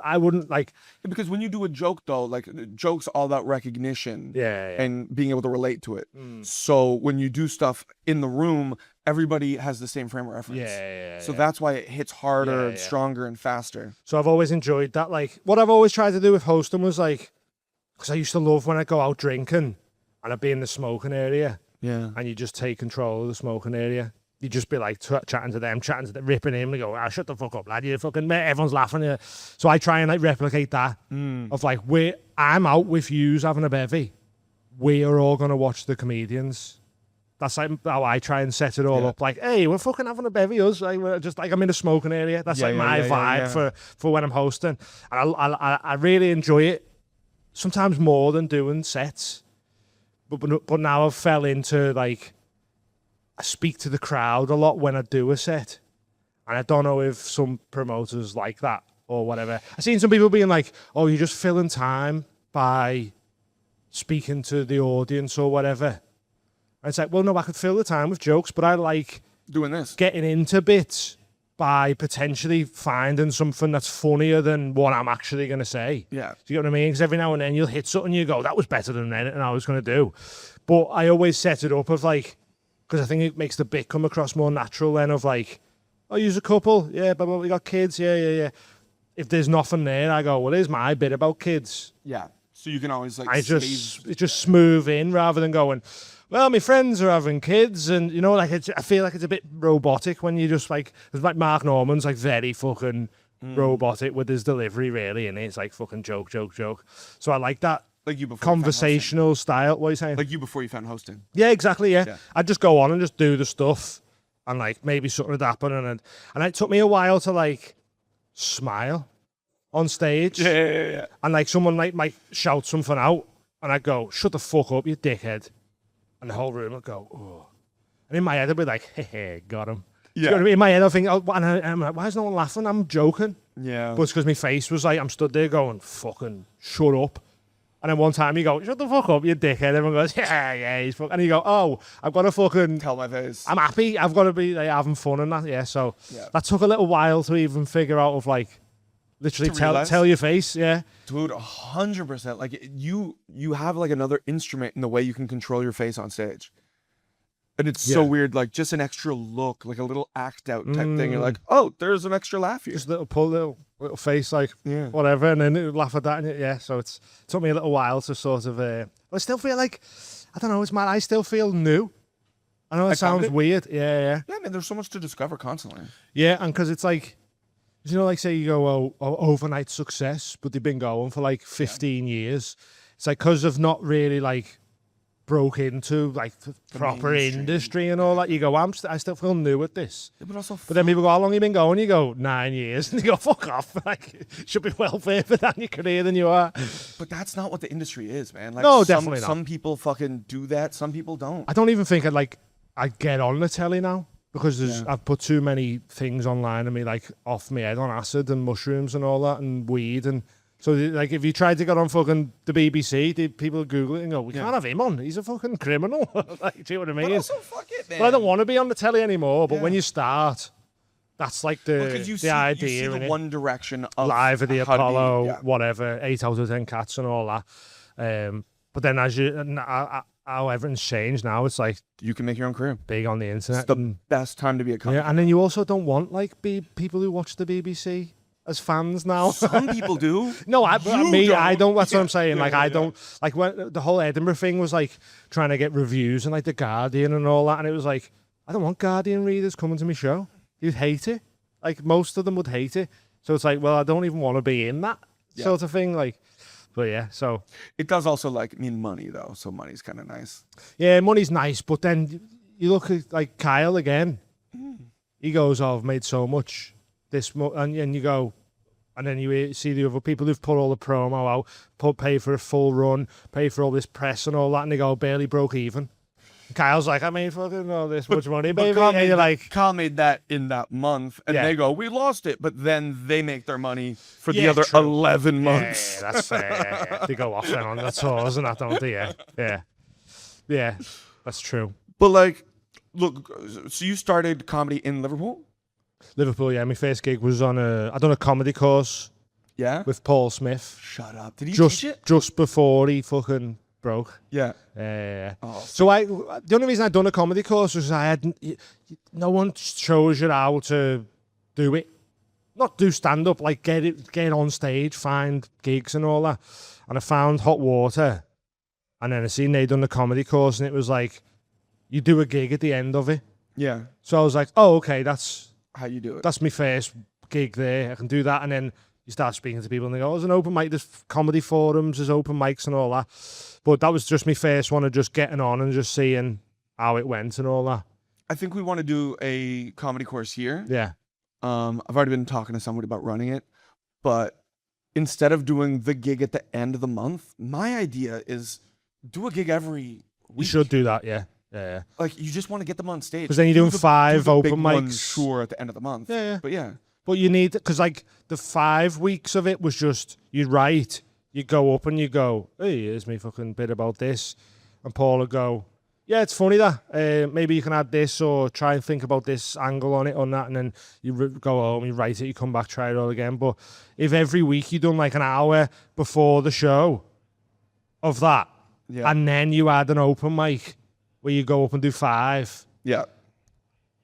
I wouldn't like. Because when you do a joke, though, like joke's all about recognition Yeah. and being able to relate to it. So when you do stuff in the room, everybody has the same frame of reference. Yeah. So that's why it hits harder and Yeah. stronger and faster. So I've always enjoyed that. Like what I've always tried to do with hosting was like, because I used to love when I go out drinking and I'd be in the smoking area Yeah. and you just take control of the smoking area. You just be like chatting to them, ripping him. And go, shut the fuck up, lad. You fucking, everyone's laughing at you. So I try and like replicate that of like, I'm out with yous having a bevy. We are all going to watch the comedians. That's like how I try and set it all up. Like, hey, we're fucking having a bevy, us. Like, we're just like, I'm in a smoking area. That's like my vibe for when I'm hosting. And I really enjoy it. Sometimes more than doing sets. But now I've fell into like, I speak to the crowd a lot when I do a set. And I don't know if some promoters like that or whatever. I've seen some people being like, oh, you're just filling time by speaking to the audience or whatever. And it's like, well, no, I could fill the time with jokes, but I like Doing this. getting into bits by potentially finding something that's funnier than what I'm actually going to say. Yeah. Do you get what I mean? Because every now and then you'll hit something, you go, that was better than anything I was going to do. But I always set it up of like, because I think it makes the bit come across more natural then of like, oh, use a couple. Yeah, but we got kids. Yeah. If there's nothing there, I go, well, here's my bit about kids. Yeah. So you can always like It's just smooth in rather than going, well, my friends are having kids, and you know, like I feel like it's a bit robotic when you just like Mark Norman's like very fucking robotic with his delivery, really, and it's like fucking joke. So I like that like you before you found conversational style. What are you saying? hosting. Like you before you found hosting. Yeah, exactly. Yeah. Yeah. I'd just go on and just do the stuff, and like maybe something would happen, and it took me a while to like smile on stage. Yeah. And like someone like might shout something out, and I'd go, shut the fuck up, you dickhead. And the whole room would go, oh. And in my head, I'd be like, hey, got him. Do you know what I mean? In my head, I think, oh, and I'm like, why is no one laughing? I'm joking. Yeah. But it's because my face was like, I'm stood there going, fucking shut up. And then one time you go, shut the fuck up, you dickhead. Everyone goes, yeah, he's fucking. And you go, oh, I've got to fucking. Tell my face. I'm happy. I've got to be like, having fun and that. Yeah, so Yeah. that took a little while to even figure out of like, literally To realize? tell your face. Yeah. Dude, 100%. Like you have like another instrument in the way you can control your face on stage. And it's so Yeah. weird, like just an extra look, like a little act out type thing. You're like, oh, there's an extra laugh here. Just little pull, little face, like Yeah. whatever, and then it would laugh at that. And yeah, so it took me a little while to sort of. I still feel like, I don't know, it's mad. I still feel new. I know it Like sounds comedy? weird. Yeah. Yeah, man, there's so much to discover constantly. Yeah, and because it's like, you know, like say you go, overnight success, but they've been going for like 15 years. It's like because of not really like broke into like proper mainstream. industry and all that. You go, I still feel new at this. Yeah, but also, But then people go, how long you been going? You go, 9 years. And you go, fuck off. Like, should be well further down your career than you are. but that's not what the industry is, man. Like, No, some, definitely not. Some people fucking do that. Some people don't. I don't even think I'd get on the telly now because I've put too many things online and me like off my head on acid and mushrooms and all that and weed. And so like if you tried to get on fucking the BBC, people Google it and go, we can't have him on. He's a fucking criminal. Like, do you know what I mean? But also, fuck it, man. But I don't want to be on the telly anymore. But Yeah. when you start, that's like Because the idea. you see the innit? one direction of Live at the how to be- Apollo, yeah. whatever, 8 out of 10 cats and all that. But then as how everything's changed now, it's like You can make your own career. big on the It's internet. the and, best time to be a comic. yeah, and then you also don't want like people who watch the BBC as fans now. Some people do. No, I don't. That's what Yeah, I'm saying. yeah, like, yeah, I yeah. don't like when the whole Edinburgh thing was like trying to get reviews and like the Guardian and all that, and it was like I don't want Guardian readers coming to my show. You'd hate it. Like most of them would hate it. So it's like, well, I don't even want to be in that sort of thing. Like, but yeah, so It does also like mean money though, so money's kind of nice. yeah, money's nice, but then you look at like Kyle again. He goes, "Oh, I've made so much this," and you go. And then you see the other people who've put all the promo out, pay for a full run, pay for all this press and all that, and they go, barely broke even. And Kyle's like, I made fucking all this much money, baby. Kyle And made you're that- like, Kyle made that in that month, and Yeah. they go, we lost it, but then they make their money for the Yeah, other true. 11 yeah, months. that's fair. Yeah. They go off then on the tours and that, don't they? Yeah, that's true. But like, look, so you started comedy in Liverpool? Liverpool, yeah. My first gig was I done a comedy course Yeah. with Paul Smith Shut up. Did he teach it? just before he fucking broke. Yeah. Yeah. Oh, So the only reason I'd done a comedy course was no one shows you how to do it. Not do stand up, like get on stage, find gigs and all that. And I found Hot Water, and then I seen they done the comedy course, and it was like you do a gig at the end of it. yeah. So I was like, oh, okay, that's How you do it? my first gig there. I can do that, and then you start speaking to people, and they go, "Oh, there's an open mic, there's comedy forums, there's open mics and all that." But that was just my first one of just getting on and just seeing how it went and all that. I think we want to do a comedy course here. Yeah. I've already been talking to somebody about running it, but instead of doing the gig at the end of the month, my idea is do a gig every We week. should do that, yeah. Yeah. Like, you just want to get them on stage. Because then you're Do doing the- five do the big open ones, mics. sure, at the end of the month. Yeah. But yeah. But you need, because like the 5 weeks of it was just, you write, you go up and you go, hey, here's me fucking bit about this. And Paul would go, yeah, it's funny that. Maybe you can add this or try and think about this angle on it or that. And then you go home, you write it, you come back, try it all again. But if every week you done like an hour before the show of that, Yeah. and then you add an open mic where you go up and do 5, Yeah.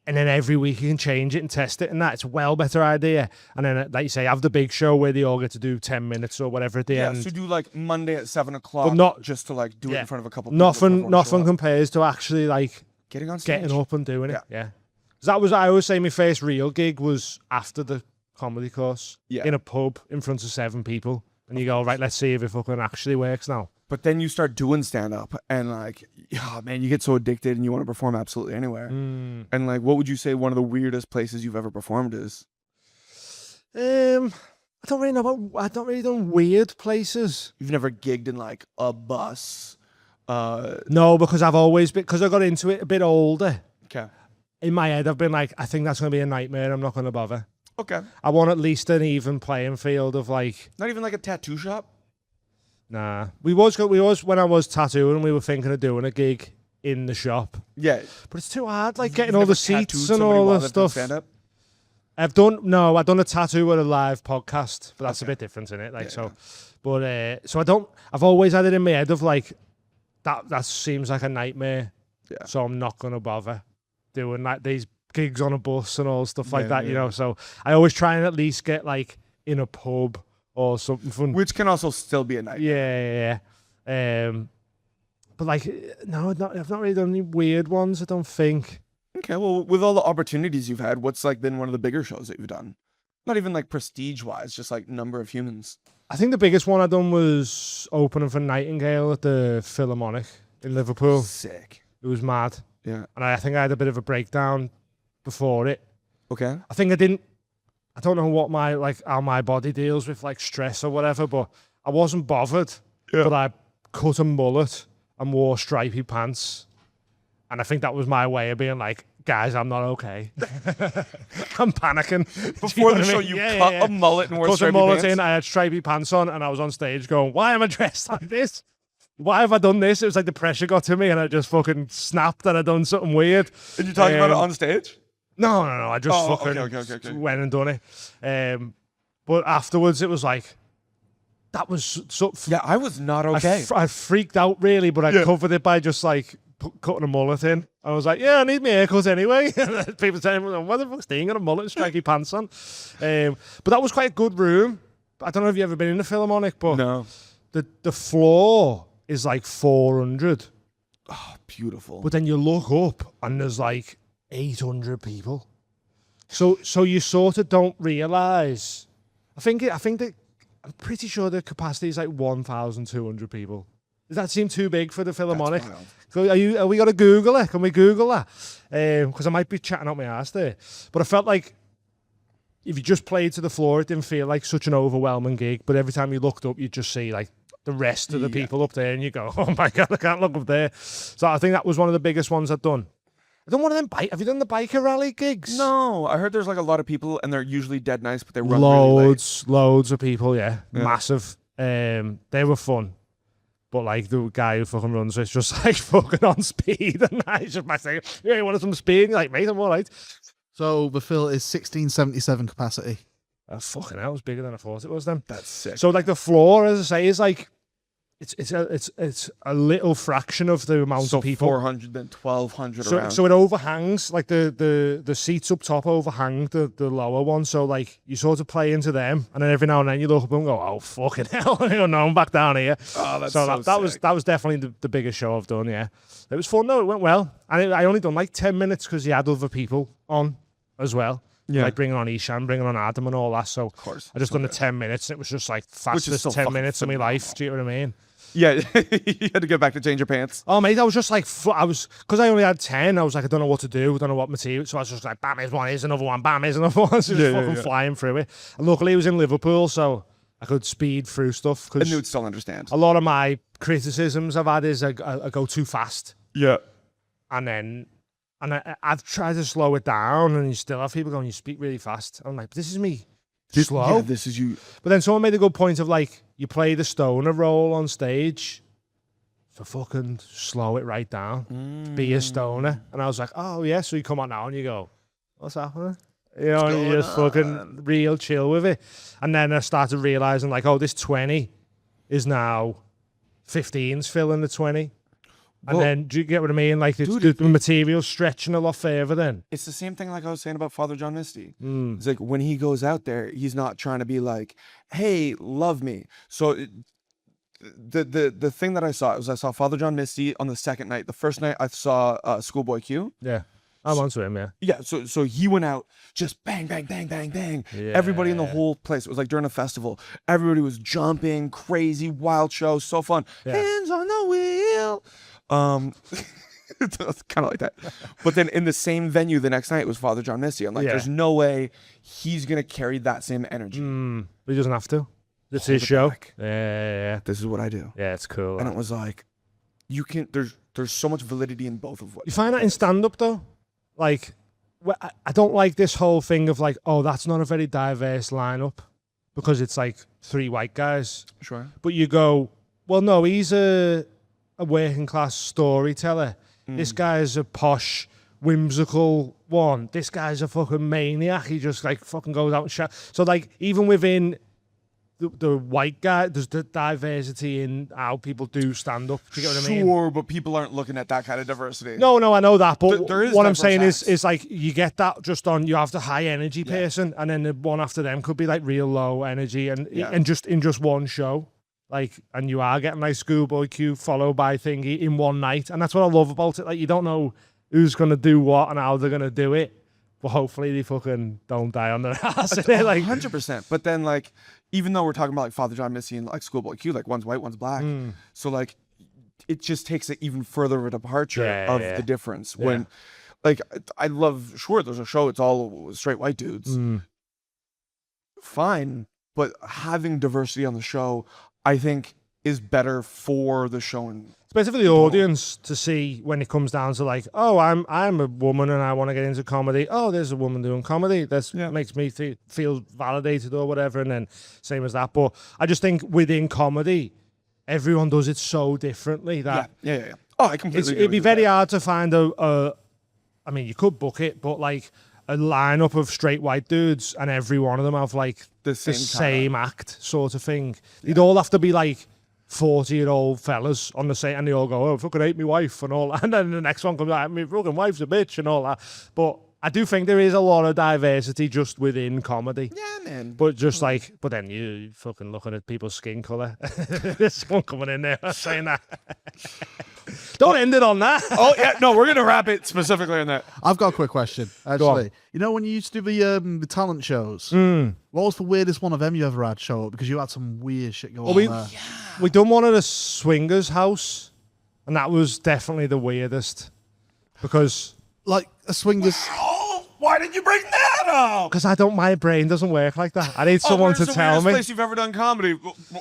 and then every week you can change it and test it, and that's a well better idea. And then, like you say, have the big show where they all get to do 10 minutes or whatever at the Yeah. end. So do like Monday at 7:00, But not- just to like do it yeah. in front of a couple people. before everyone Nothing show up. compares to actually like Getting on stage. getting up and doing it. Yeah. Yeah. 'Cause that was, I always say, my first real gig was after the comedy course Yeah. in a pub in front of 7 people. And you go, right, let's see if it fucking actually works now. But then you start doing stand up and like, oh man, you get so addicted and you want to perform absolutely anywhere. And like, what would you say one of the weirdest places you've ever performed is? I I don't really know about. I don't really done weird places. You've never gigged in like a bus. No, because I've always been, because I got into it a bit older. Okay. In my head, I've been like, I think that's going to be a nightmare. I'm not going to bother. Okay. I want at least an even playing field of like. Not even like a tattoo shop. Nah, we was when I was tattooing, we were thinking of doing a gig in the shop, Yeah. but it's too hard, like getting You've all the never seats tattooed and somebody all while the they've done stuff. stand-up? I've done a tattoo with a live podcast, but that's a bit different in it. Like Yeah, but so I don't. I've always had it in my head of like that seems like a nightmare. Yeah. So I'm not gonna bother doing like these gigs on a bus and all stuff like Yeah, that. yeah. You know, so I always try and at least get like in a pub or something fun. Which can also still be a nightmare. Yeah. But like, no, I've not really done any weird ones. I don't think. Okay, well, with all the opportunities you've had, what's like been one of the bigger shows that you've done? Not even like prestige-wise, just like number of humans. I think the biggest one I done was opening for Nightingale at the Philharmonic in Liverpool. Sick. It was mad, Yeah. and I think I had a bit of a breakdown before it. Okay. I think I don't know what how my body deals with like stress or whatever, but I wasn't bothered. Yeah. But I cut a mullet and wore stripy pants. And I think that was my way of being like, guys, I'm not okay. I'm panicking. Before Do the you know show, what I you mean? cut Yeah. a mullet and wore Cut a stripy mullet pants? in, I had stripy pants on, and I was on stage going, why am I dressed like this? Why have I done this? It was like the pressure got to me, and I just fucking snapped, and I done something weird. Did you talk about it on stage? No. I just Oh, fucking okay. went and done it. But afterwards, it was like, that was so. Yeah, I was not okay. I freaked out really, but I covered it by just like cutting a mullet in. I was like, yeah, I need my haircut anyway. People saying, what the fuck's Dean got a mullet and striky pants on? But that was quite a good room. I don't know if you've ever been in the Philharmonic, but No. the floor is like 400. Oh, beautiful. But then you look up and there's like 800 people. So you sort of don't realise. I think that I'm pretty sure the capacity is like 1,200 people. Does that seem too big for the Philharmonic? That's wild. So are we got to Google it? Can we Google that? Because I might be chatting out my ass there. But I felt like if you just played to the floor, it didn't feel like such an overwhelming gig. But every time you looked up, you just see like the rest of the people up there, and you go, "Oh my god, I can't look up there." So I think that was one of the biggest ones I've done. I done one of them. Have you done the biker rally gigs? No, I heard there's like a lot of people, and they're usually dead nice, but they run really late. Loads of people. Yeah, massive. They were fun. But like the guy who fucking runs it's just like fucking on speed, and I just my saying, "Yeah, you wanted some speed?" And you're like, "Mate, I'm all right." So the Phil is 1677 capacity. Fucking hell, it was bigger than I thought it was then. That's sick. So like the floor, as I say, is like it's a little fraction of the amount So of people. 400, then 1,200 around. So it overhangs, like the seats up top overhang the lower one. So like you sort of play into them, and then every now and then you look up and go, "Oh fucking hell!" I don't know, I'm back down here. Oh, that's so so that was definitely the biggest show I've done. Yeah, it was fun. No, it went well, and I only done like 10 minutes because you had other people on as well. Yeah. Like bringing on Ishan, bringing on Adam, and all that. So Of course. I just done the 10 minutes. And it was just like Which is fastest still 10 fucking minutes of my life. Do you know what I mean? Yeah, you had to get back to change your pants. Oh, mate, I was just like, because I only had 10, I was like, I don't know what to do, I don't know what material. So I was just like, bam, here's one, here's another one, bam, here's another one. So just fucking flying through it. And luckily it was in Liverpool, so I could speed through stuff. And Because you would still understand. a lot of my criticisms I've had is I go too fast. Yeah. And I've tried to slow it down, and you still have people going, you speak really fast. I'm like, this is me. Slow. Yeah, this is you. But then someone made a good point of like, you play the stoner role on stage, so fucking slow it right down. Be a stoner. And I was like, oh yeah, so you come on now and you go, what's happening? You know, and you just fucking real chill with it. And then I started realizing like, oh, this 20 is now 15's filling the 20. And Well, then, do you get what I mean? Like, the material's stretching a lot further then. it's the same thing like I was saying about Father John Misty. Mm. It's like when he goes out there, he's not trying to be like, hey, love me. So the thing that I saw Father John Misty on the second night. The first night I saw Schoolboy Q. Yeah. I'm onto him, yeah. Yeah, so he went out just bang, bang, bang, bang, bang. Yeah. Everybody in the whole place. It was like during a festival. Everybody was jumping, crazy, wild show, so fun. Yeah. Hands on the wheel. It's kind of like that. But then in the same venue the next night was Father John Misty. I'm like, Yeah. there's no way he's gonna carry that same energy. But he doesn't have to. It's Hold his it show. back. Yeah. This is what I do. Yeah, it's cool. And it was like, you can. There's so much validity in both of what You find that in stand-up, though? Like, I don't like this whole thing of like, oh, that's not a very diverse lineup because it's like 3 white guys. Sure. But you go, well, no, he's a working class storyteller. This guy's a posh, whimsical one. This guy's a fucking maniac. He just like fucking goes out and shout. So like even within the white guy, there's the diversity in how people do stand up. Do you get what I mean? Sure, but people aren't looking at that kind of diversity. No, I know that, but There is what I'm diverse saying acts. is like you get that just on you have the high energy person, and then the one after them could be like real low energy, and just in just one show, like, and you are getting like Schoolboy Q followed by Thingy in one night, and that's what I love about it. Like you don't know who's gonna do what and how they're gonna do it, but hopefully they fucking don't die on their ass. Like 100%. But then like, even though we're talking about like Father John Misty and like Schoolboy Q, like one's white, one's black. So like, it just takes it even further of a departure of the difference. When, like, I love, sure, there's a show, it's all straight white dudes. Fine, but having diversity on the show, I think, is better for the show. And especially for the audience to see when it comes down to like, oh, I'm a woman and I want to get into comedy. Oh, there's a woman doing comedy. That makes me feel validated or whatever. And then same as that. But I just think within comedy, everyone does it so differently that yeah. Oh, I completely agree it'd be with very that. hard to find I mean, you could book it, but like a lineup of straight white dudes and every one of them have like The the same same act sort of thing. They'd all have to be like 40-year-old fellas on the same, and they all go, oh, fucking hate me wife and all that. And then the next one comes out, my fucking wife's a bitch and all that. But I do think there is a lot of diversity just within comedy. Yeah, man. But just like, but then you fucking looking at people's skin colour. There's one coming in there saying that. Don't end it on that. Oh, yeah, no, we're going to wrap it specifically on that. I've got a quick question, actually. You know when you used to do the talent shows? What was the weirdest one of them you ever had show up? Because you had some weird shit going on there. We done one at a swingers house, and that was definitely the weirdest. Because Like a swingers. Oh, why did you bring that up? my brain doesn't work like that. I need someone to tell me. Place you've ever done comedy?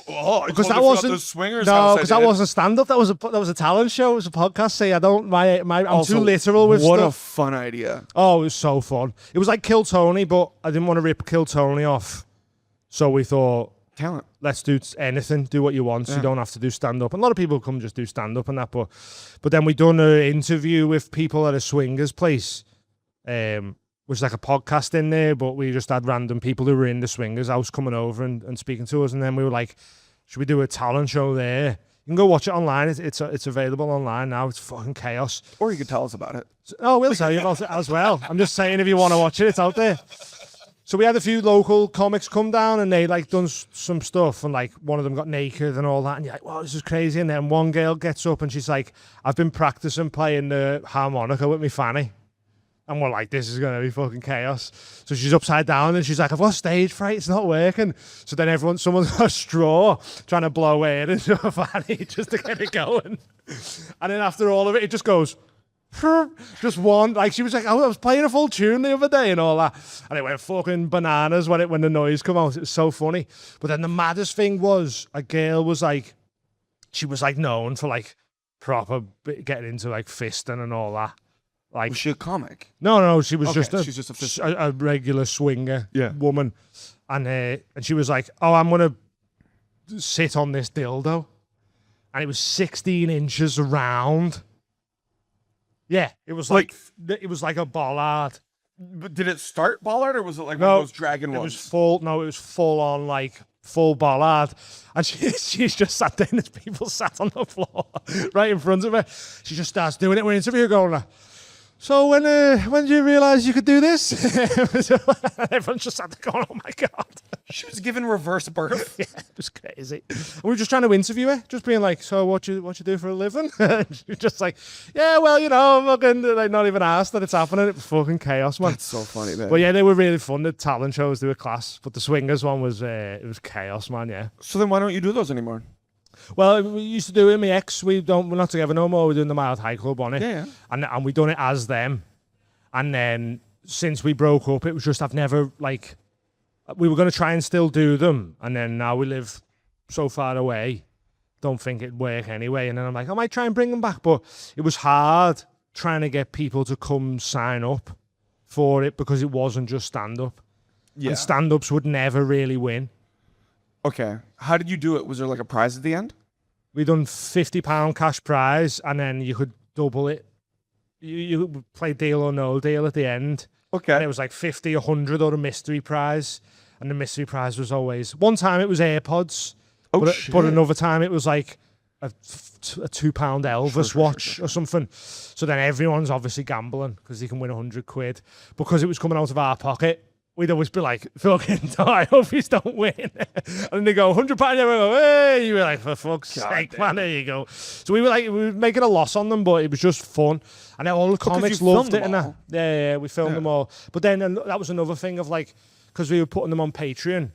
Oh, Because that wasn't the swingers. no, because that wasn't stand up. That was a talent show. It was a podcast. See, I don't I'm too literal with what stuff. a fun idea. Oh, it was so fun. It was like Kill Tony, but I didn't want to rip Kill Tony off, so we thought, Talent. let's do anything. Do what you want. So you don't have to do stand up. And a lot of people come just do stand up and that. But then we done an interview with people at a swingers place. Which is like a podcast in there, but we just had random people who were in the swingers house coming over and speaking to us, and then we were like, should we do a talent show there? You can go watch it online. It's available online now. It's fucking chaos. Or you could tell us about it. Oh, we'll tell you about it as well. I'm just saying, if you want to watch it, it's out there. So we had a few local comics come down, and they like done some stuff, and like one of them got naked and all that, and you're like, wow, this is crazy. And then one girl gets up and she's like, I've been practicing playing the harmonica with me fanny. And we're like, this is going to be fucking chaos. So she's upside down and she's like, I've got stage fright, it's not working. So then someone's got a straw trying to blow air into a fanny just to get it going. And then after all of it, it just goes, just one. Like she was like, oh, I was playing a full tune the other day and all that. And it went fucking bananas when the noise come out. It was so funny. But then the maddest thing was a girl was like, she was like known for like proper getting into like fisting and all that. Like, Was she a comic? No, she was Okay, she's just a regular swinger Yeah. woman. And she was like, oh, I'm going to sit on this dildo. And it was 16 inches round. Yeah, it was like a bollard. But did it start bollard or was it like No, one of those dragon It ones? was full on like full bollard. And she's just sat there and there's people sat on the floor right in front of her. She just starts doing it. We're in interview going, so when did you realise you could do this? Everyone's just sat there going, oh my God. She was given reverse birth. Yeah, it was crazy. And we were just trying to interview her, just being like, so what you do for a living? She's just like, yeah, well, fucking, like, not even asked that it's happening. It was fucking chaos, man. That's so funny, man. But yeah, they were really fun. The talent shows, they were class. But the swingers one was, it was chaos, man, yeah. So then why don't you do those anymore? Well, we used to do it with my ex. We're not together no more. We're doing the Mild High Club on it. Yeah. And we done it as them. And then since we broke up, it was just I've never like we were gonna try and still do them, and then now we live so far away. Don't think it'd work anyway. And then I'm like, I might try and bring them back, but it was hard trying to get people to come sign up for it because it wasn't just stand up. Yeah. And stand ups would never really win. Okay. How did you do it? Was there like a prize at the end? We done £50 cash prize, and then you could double it. You play deal or no deal at the end. Okay. And it was like 50, 100, or a mystery prize. And the mystery prize was always... One time it was AirPods. Oh, but, shit. But another time it was like a £2 Elvis watch or something. So then everyone's obviously gambling because you can win £100. Because it was coming out of our pocket, we'd always be like, fucking, I hope you don't win. And then they go, £100, and we go, hey! You were like, for fuck's sake, man, there you go. So we were making a loss on them, but it was just fun. And all the comics loved it. And that. Yeah, we filmed them all. But then that was another thing of like, because we were putting them on Patreon,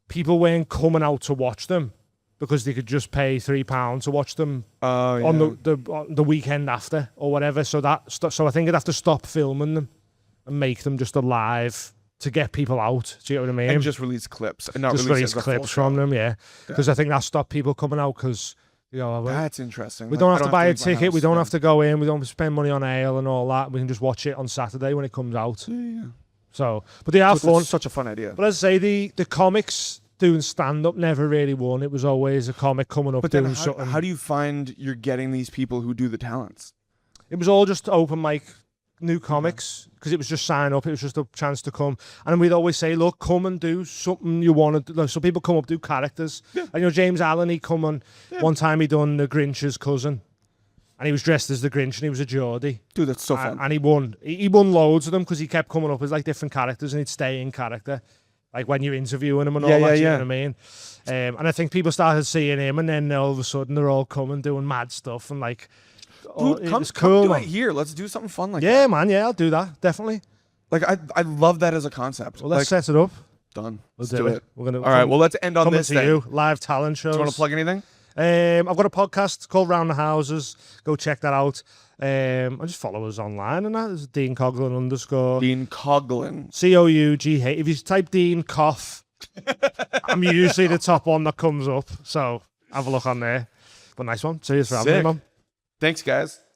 people weren't coming out to watch them because they could just pay £3 to watch them on the weekend after or whatever. So I think I'd have to stop filming them and make them just alive to get people out. Do you know what I mean? And just release clips. And not just release clips from them, yeah. Because I think that stopped people coming out because, you know... That's interesting. We don't have to buy a ticket. We don't have to go in. We don't spend money on ale and all that. We can just watch it on Saturday when it comes out. Yeah. So, but they are fun. It's such a fun idea. But as I say, the comics doing stand-up never really won. It was always a comic coming up doing something. How do you find you're getting these people who do the talents? It was all just open mic, new comics, because it was just sign up. It was just a chance to come. And we'd always say, look, come and do something you want to do. So people come up, do characters. Yeah. And, you know, James Allen, he come on. Yeah. One time he done the Grinch's cousin. And he was dressed as the Grinch and he was a Geordie. Dude, that's so fun. And he won. He won loads of them because he kept coming up as like different characters and he'd stay in character. Like when you're interviewing him and all that, you know what I mean? And I think people started seeing him and then all of a sudden they're all coming doing mad stuff and like... Dude, come do it here. Let's do something fun like that. Yeah, man. Yeah, I'll do that. Definitely. Like, I love that as a concept. Well, let's set it up. Done. Let's do it. We're gonna. All right. Well, let's end on this. Coming to you, live talent shows. Do you want to plug anything? I've got a podcast called Round the Houses. Go check that out. And just follow us online and that. It's Dean Coughlin _ Dean Coughlin. COUGH. If you type Dean Cough, I'm usually the top one that comes up. So have a look on there. But nice one. Cheers for having me, man. Thanks, guys.